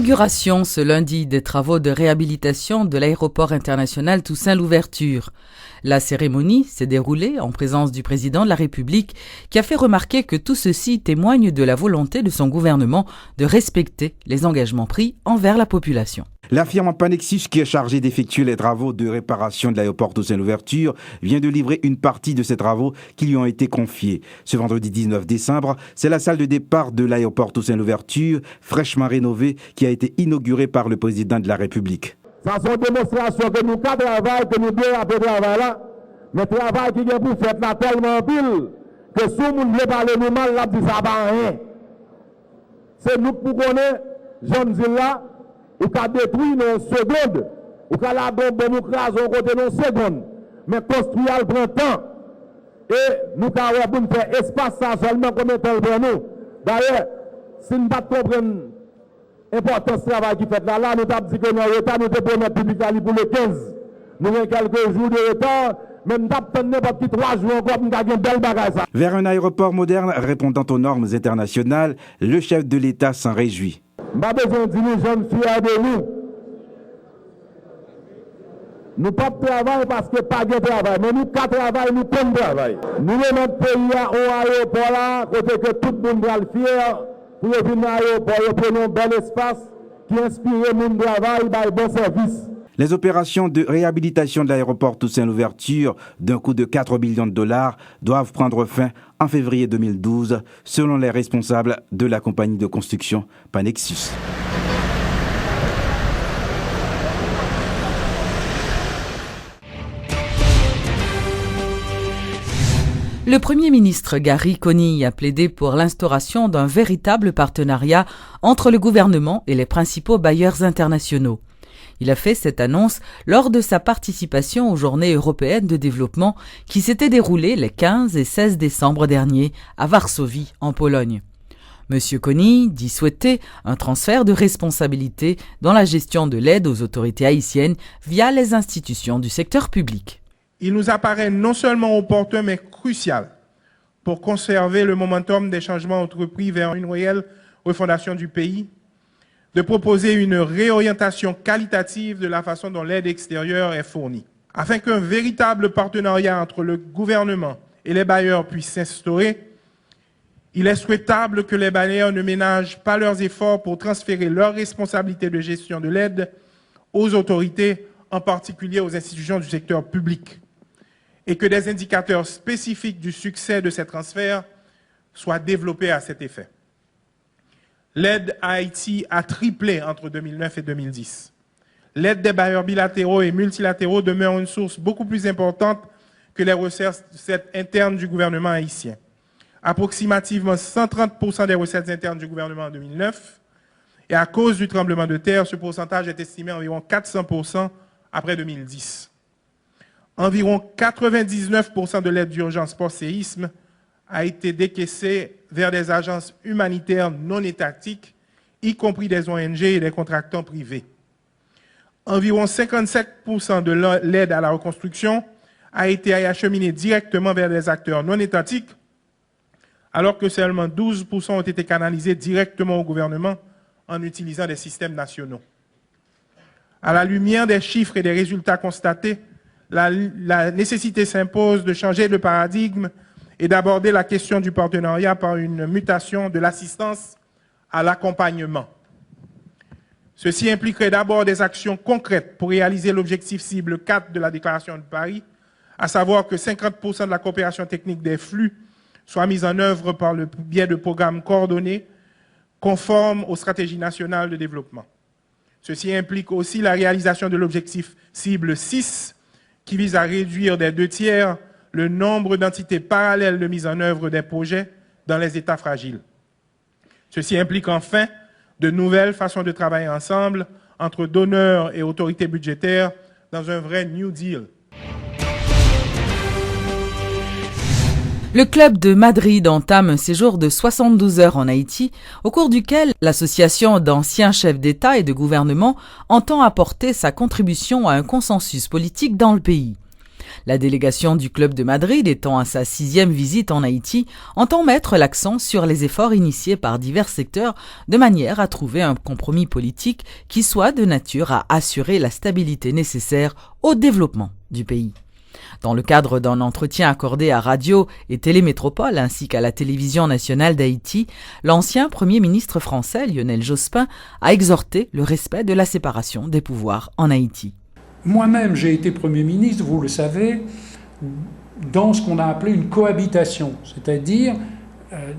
Inauguration ce lundi des travaux de réhabilitation de l'aéroport international Toussaint-Louverture. La cérémonie s'est déroulée en présence du président de la République qui a fait remarquer que tout ceci témoigne de la volonté de son gouvernement de respecter les engagements pris envers la population. La firme Panexis, qui est chargée d'effectuer les travaux de réparation de l'aéroport Toussaint-Louverture, vient de livrer une partie de ces travaux qui lui ont été confiés. Ce vendredi 19 décembre, c'est la salle de départ de l'aéroport Toussaint-Louverture, fraîchement rénovée, qui a été inaugurée par le président de la République. Ça c'est une démonstration que nous quatre travail, que nous deux après travail là, mais travail qui est pour faire là tellement pile que si nous ne parler nous mal, là, dit ça va rien. C'est nous pour connaître, j'aime dire là, ou qu'à détruire dans une seconde, ou qu'à la bombe nous crase au côté dans une seconde, mais construire elle prend temps. Et nous avons faire espace ça seulement comme étant pour nous. D'ailleurs, si nous ne comprenons pas l'importance du travail qui fait là, nous avons dit que nous avons retard, nous devons mettre public pour le 15. Nous avons quelques jours de retard, mais nous avons n'importe qui 3 jours encore, nous avons une belle bagage. Vers un aéroport moderne répondant aux normes internationales, le chef de l'État s'en réjouit. Je n'ai pas besoin de dire que je suis fier de nous. Nous ne pouvons pas travailler parce que pas de travail, mais nous pas travail, nous comme travail. Nous notre pays au aéroport là, côté que tout le monde va le fier pour venir à l'aéroport, nous prenons un bel espace qui inspire le monde travail par bon service. Les opérations de réhabilitation de l'aéroport Toussaint-Louverture d'un coût de 4 millions de dollars doivent prendre fin en février 2012, selon les responsables de la compagnie de construction Panexis. Le Premier ministre Gary Conille a plaidé pour l'instauration d'un véritable partenariat entre le gouvernement et les principaux bailleurs internationaux. Il a fait cette annonce lors de sa participation aux Journées européennes de développement qui s'étaient déroulées les 15 et 16 décembre dernier à Varsovie, en Pologne. Monsieur Conille dit souhaiter un transfert de responsabilité dans la gestion de l'aide aux autorités haïtiennes via les institutions du secteur public. Il nous apparaît non seulement opportun mais crucial pour conserver le momentum des changements entrepris vers une réelle refondation du pays, de proposer une réorientation qualitative de la façon dont l'aide extérieure est fournie. Afin qu'un véritable partenariat entre le gouvernement et les bailleurs puisse s'instaurer, il est souhaitable que les bailleurs ne ménagent pas leurs efforts pour transférer leurs responsabilités de gestion de l'aide aux autorités, en particulier aux institutions du secteur public, et que des indicateurs spécifiques du succès de ces transferts soient développés à cet effet. L'aide à Haïti a triplé entre 2009 et 2010. L'aide des bailleurs bilatéraux et multilatéraux demeure une source beaucoup plus importante que les recettes internes du gouvernement haïtien. Approximativement 130% des recettes internes du gouvernement en 2009. Et à cause du tremblement de terre, ce pourcentage est estimé à environ 400% après 2010. Environ 99% de l'aide d'urgence post-séisme a été décaissée vers des agences humanitaires non étatiques, y compris des ONG et des contractants privés. Environ 57% de l'aide à la reconstruction a été acheminée directement vers des acteurs non étatiques, alors que seulement 12% ont été canalisés directement au gouvernement en utilisant des systèmes nationaux. À la lumière des chiffres et des résultats constatés, la nécessité s'impose de changer de paradigme et d'aborder la question du partenariat par une mutation de l'assistance à l'accompagnement. Ceci impliquerait d'abord des actions concrètes pour réaliser l'objectif cible 4 de la Déclaration de Paris, à savoir que 50% de la coopération technique des flux soit mise en œuvre par le biais de programmes coordonnés conformes aux stratégies nationales de développement. Ceci implique aussi la réalisation de l'objectif cible 6 qui vise à réduire des 2/3 le nombre d'entités parallèles de mise en œuvre des projets dans les États fragiles. Ceci implique enfin de nouvelles façons de travailler ensemble entre donneurs et autorités budgétaires dans un vrai New Deal. Le club de Madrid entame un séjour de 72 heures en Haïti, au cours duquel l'association d'anciens chefs d'État et de gouvernement entend apporter sa contribution à un consensus politique dans le pays. La délégation du Club de Madrid, étant à sa 6e visite en Haïti, entend mettre l'accent sur les efforts initiés par divers secteurs de manière à trouver un compromis politique qui soit de nature à assurer la stabilité nécessaire au développement du pays. Dans le cadre d'un entretien accordé à Radio et Télémétropole ainsi qu'à la Télévision nationale d'Haïti, l'ancien Premier ministre français Lionel Jospin a exhorté le respect de la séparation des pouvoirs en Haïti. Moi-même, j'ai été Premier ministre, vous le savez, dans ce qu'on a appelé une cohabitation, c'est-à-dire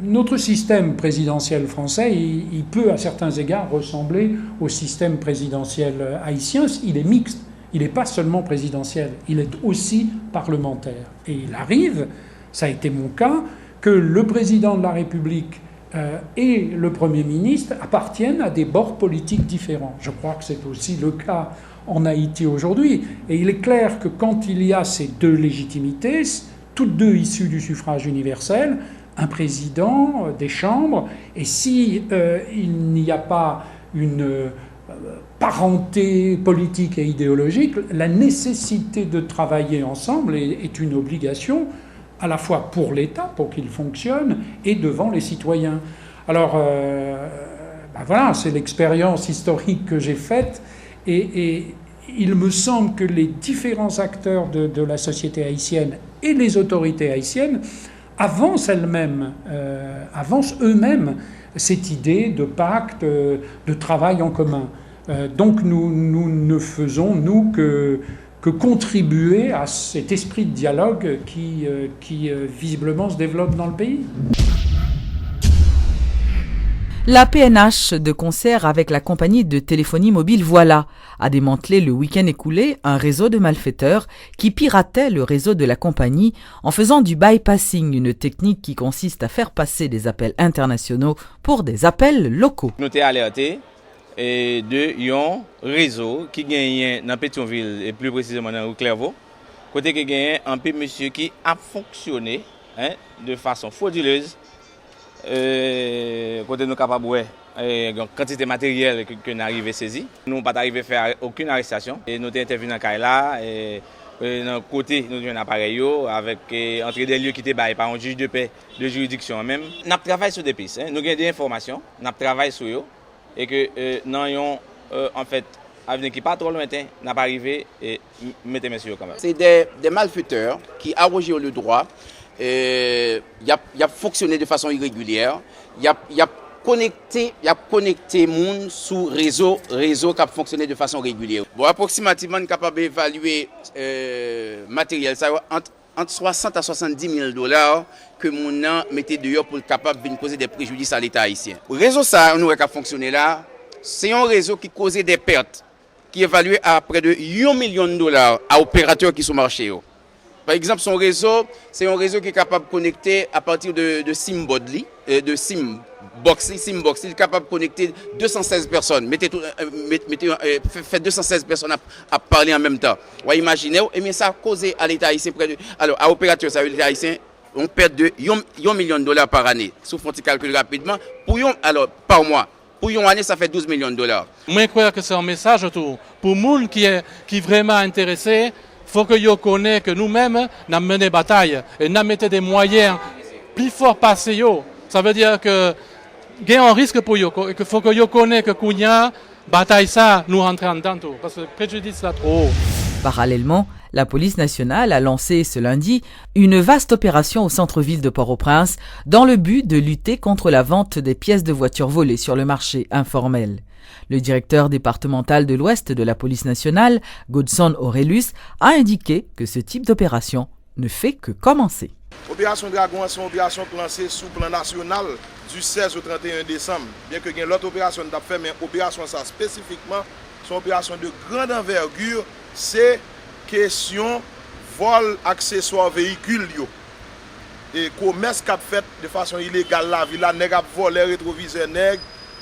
notre système présidentiel français, il peut à certains égards ressembler au système présidentiel haïtien, il est mixte. Il n'est pas seulement présidentiel, il est aussi parlementaire. Et il arrive, ça a été mon cas, que le président de la République et le Premier ministre appartiennent à des bords politiques différents. Je crois que c'est aussi le cas en Haïti aujourd'hui. Et il est clair que quand il y a ces deux légitimités, toutes deux issues du suffrage universel, un président, des chambres, et si il n'y a pas une parenté politique et idéologique, la nécessité de travailler ensemble est une obligation à la fois pour l'État, pour qu'il fonctionne, et devant les citoyens. Alors, voilà, c'est l'expérience historique que j'ai faite, et il me semble que les différents acteurs de la société haïtienne et les autorités haïtiennes avancent eux-mêmes cette idée de pacte, de travail en commun. Donc nous ne faisons, nous, que contribuer à cet esprit de dialogue qui visiblement se développe dans le pays. La PNH, de concert avec la compagnie de téléphonie mobile Voilà, a démantelé le week-end écoulé un réseau de malfaiteurs qui piratait le réseau de la compagnie en faisant du bypassing, une technique qui consiste à faire passer des appels internationaux pour des appels locaux. Nous t'ai alerté de un réseau qui gagne dans Pétionville et plus précisément dans Clairvaux, côté qui gagne un peu monsieur qui a fonctionné de façon frauduleuse. Côté nous capables une quantité matérielle que nous arrivons à saisir. Nous n'avons pas arrivé à faire aucune arrestation. Et nous avons intervenu dans le là. Dans côté, nous avons un appareil avec entrée des lieux qui étaient baillés par un juge de paix de juridiction même. Nous travaillons sur des pistes. Nous avons des informations. Nous travaillons sur eux. Et que nous avons en fait avenir qui n'est pas trop lointain, n'a pas arrivé et mettez messieurs quand même. C'est des malfaiteurs qui arrogent le droit. Il a fonctionné de façon irrégulière. Il a connecté monde sous réseau qui a fonctionné de façon régulière. Bon, approximativement, on est capable d'évaluer matériel ça entre 60 à 70 000 $ que mon an mettait dehors pour être capable de causer des préjudices à l'État haïtien. Le réseau ça nous a fonctionné là, c'est un réseau qui causait des pertes qui évaluait à près de $1 million à opérateurs qui sont marchés. Par exemple, son réseau, c'est un réseau qui est capable de connecter à partir de SIM-Bodly, de SIM-Boxy. SIM-Boxy, il est capable de connecter 216 personnes. Faites 216 personnes à parler en même temps. Vous imaginez, et bien ça a causé à l'État haïtien près de. Alors, à opérateur, ça veut dire l'État haïtien, on perd de $1 million par année. Sauf qu'on calcule rapidement. Alors, par mois. Pour une année, ça fait $12 millions. Moi, je crois que c'est un message autour. Pour les gens qui est vraiment intéressé, il faut que vous connaissez que nous-mêmes, nous avons mené bataille et nous avons mis des moyens plus forts passer. Ça veut dire que il y a un risque pour vous et qu'il faut que vous connaissez que la bataille, ça, nous rentrons en dedans parce que le préjudice là trop. Parallèlement, la police nationale a lancé ce lundi une vaste opération au centre-ville de Port-au-Prince dans le but de lutter contre la vente des pièces de voitures volées sur le marché informel. Le directeur départemental de l'Ouest de la police nationale, Godson Aurelius, a indiqué que ce type d'opération ne fait que commencer. Opération Dragon, c'est une opération lancée sous plan national du 16 au 31 décembre. Bien que l'autre opération n'a pas fait, mais l'opération ça spécifiquement, c'est une opération de grande envergure, c'est question vol accessoire véhicule. Et commerce qu'a fait de façon illégale la ville, nèg a volé rétroviseur nèg,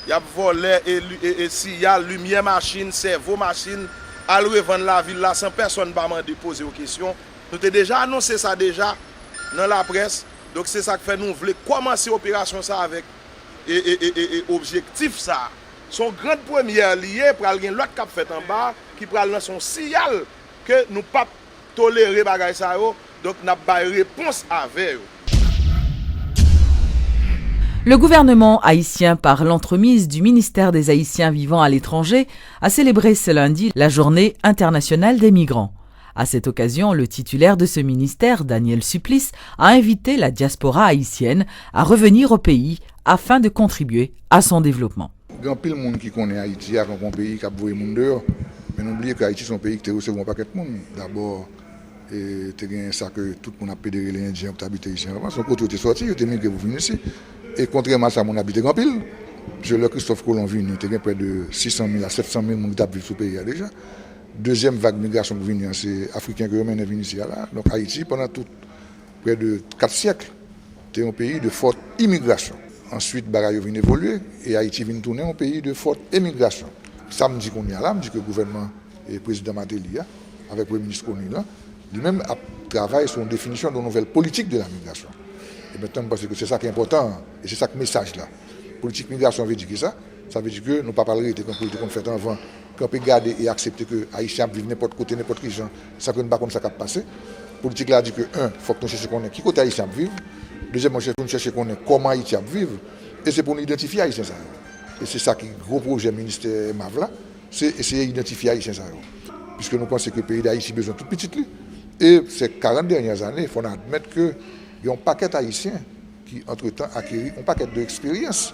y a volé et signal, lumière machine, cerveau machine, à revendre la ville là sans personne va m'en déposer aux questions. Nous avons déjà annoncé ça déjà dans la presse. Donc c'est ça que fait nous voulons commencer l'opération ça avec et objectif ça. Son grande première liée pour aller l'autre cap fait en bas qui prend son signal que nous pas tolérer bagay sa yo, donc n'a pas réponse avec yo. Le gouvernement haïtien, par l'entremise du ministère des Haïtiens vivant à l'étranger, a célébré ce lundi la Journée internationale des migrants. À cette occasion, le titulaire de ce ministère, Daniel Supplice, a invité la diaspora haïtienne à revenir au pays afin de contribuer à son développement. Il y a pile de monde qui connaît Haïti, un pays qui a voué monde dehors, mais n'oubliez qu'Haïti c'est un pays qui a reçu un paquet de monde. D'abord, c'est ça que tout le monde a pédéré les Indiens qui habitent ici. Son côté est sorti, il a mis que vous venez ici. Et contrairement à ça, mon habité grand pile. Je le Christophe Colomb venu, il y a près de 600 000 à 700 000 personnes qui habitent ce pays déjà. Deuxième vague de migration qui vient, c'est Africains qui viennent ici. Donc Haïti, pendant près de 4 siècles, c'était un pays de forte immigration. Ensuite, Bagayo vient évoluer et Haïti vient tourner un pays de forte émigration. Ça me dit qu'on y a là, me dit que le gouvernement et le président Matéli, avec le Premier ministre Kony, lui-même travaille sur une définition de nouvelle politique de la migration. Et maintenant, parce que c'est ça qui est important, et c'est ça que le message là. Politique migration veut dire que ça veut dire que nous ne pouvons pas parler de politique qu'on fait avant, qu'on peut garder et accepter que les Haïtiens vivent n'importe côté, n'importe qui gens, ça ne peut pas comme ça qui passe. La politique là dit que, il faut que nous cherchions qui côté Haïtien vivent. Deuxièmement, nous cherchons comment Haïtiens vivent. Et c'est pour nous identifier Haïtiens. Et c'est ça qui est le gros projet du ministère MAV, c'est essayer d'identifier Haïtiens. Puisque nous pensons que le pays d'Haïti a besoin de tout petit. Et ces 40 dernières années, il faut admettre qu'il y a un paquet d'Haïtiens qui, entre-temps, acquérit un paquet d'expérience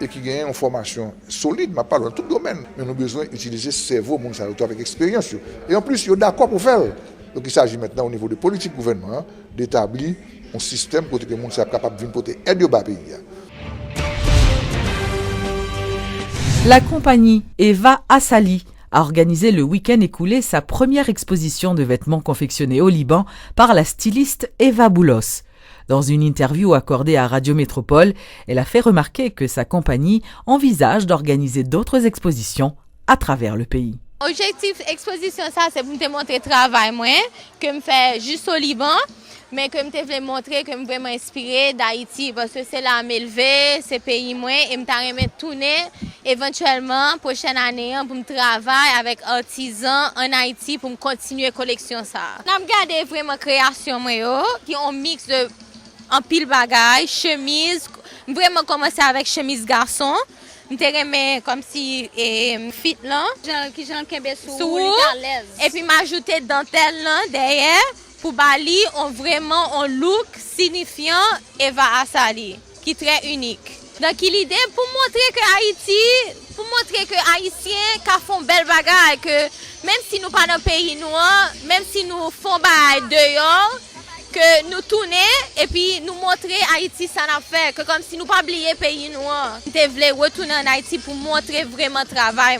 et qui gagnent une formation solide, mais pas dans tout domaine. Mais nous avons besoin d'utiliser ce cerveau avec expérience. Et en plus, ils sont d'accord pour faire. Donc il s'agit maintenant au niveau de politique gouvernement d'établir un système pour que les gens soient capables de venir aider au pays. La compagnie Eva Assali a organisé le week-end écoulé sa première exposition de vêtements confectionnés au Liban par la styliste Eva Boulos. Dans une interview accordée à Radio Métropole, elle a fait remarquer que sa compagnie envisage d'organiser d'autres expositions à travers le pays. Objectif exposition ça c'est pour me montrer travail moi que me fait juste au Liban mais que me voulais montrer que me vraiment inspiré d'Haïti parce que c'est là m'élever c'est pays moi et me remettre tourner éventuellement prochaine année pour me travailler avec artisans en Haïti pour me continuer collection ça. On a regardé vraiment création moi qui ont mix de en pile bagaille, chemise, vraiment commencer avec chemise garçon. Je comme si fit là, qui j'en kembe sous et puis m'ajouter dentelle là derrière pour Bali on vraiment un look signifiant Eva Assali qui est très unique. Donc l'idée pour montrer que Haïtiens qui font belle bagaille que même si nous pas dans pays noir, même si nous font bagaille dehors que nous tourner et puis nous montrer Haïti ça n'a fait que comme si nous pas oublier pays noir. Je voulais retourner en Haïti pour montrer vraiment travail.